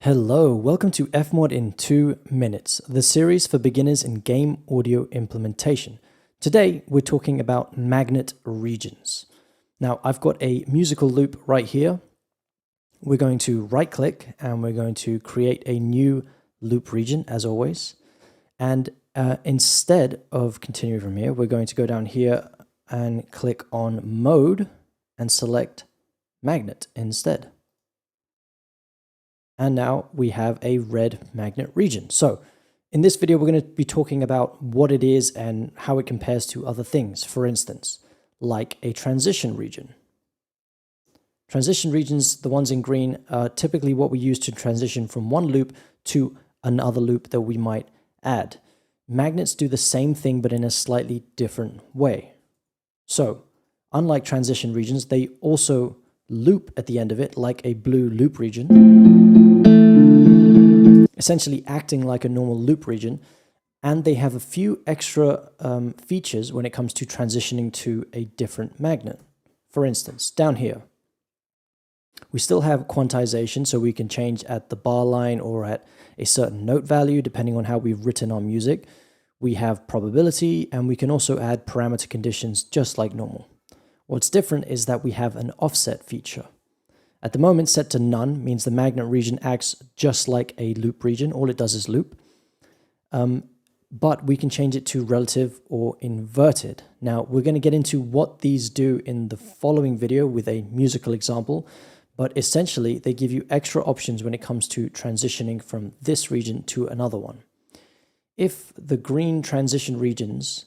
Hello, welcome to Fmod in 2 minutes, the series for beginners in game audio implementation. Today, we're talking about magnet regions. Now, I've got a musical loop right here. We're going to right-click and we're going to create a new loop region, as always. And instead of continuing from here, we're going to go down here and click on Mode and select Magnet instead. And now we have a red magnet region. So in this video, we're going to be talking about what it is and how it compares to other things. For instance, like a transition region. Transition regions, the ones in green, are typically what we use to transition from one loop to another loop that we might add. Magnets do the same thing, but in a slightly different way. So unlike transition regions, they also loop at the end of it like a blue loop region, essentially acting like a normal loop region, and they have a few extra features when it comes to transitioning to a different magnet. For instance, down here, we still have quantization, so we can change at the bar line or at a certain note value, depending on how we've written our music. We have probability, and we can also add parameter conditions just like normal. What's different is that we have an offset feature. At the moment, set to none means the magnet region acts just like a loop region. All it does is loop. But we can change it to relative or inverted. Now, we're going to get into what these do in the following video with a musical example, but essentially they give you extra options when it comes to transitioning from this region to another one. If the green transition regions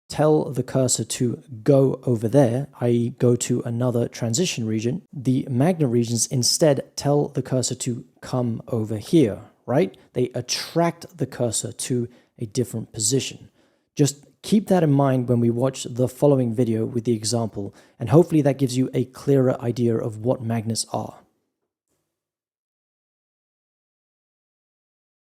tell the cursor to go over there, i.e. go to another transition region, the magnet regions instead tell the cursor to come over here, right? They attract the cursor to a different position. Just keep that in mind when we watch the following video with the example, and hopefully that gives you a clearer idea of what magnets are.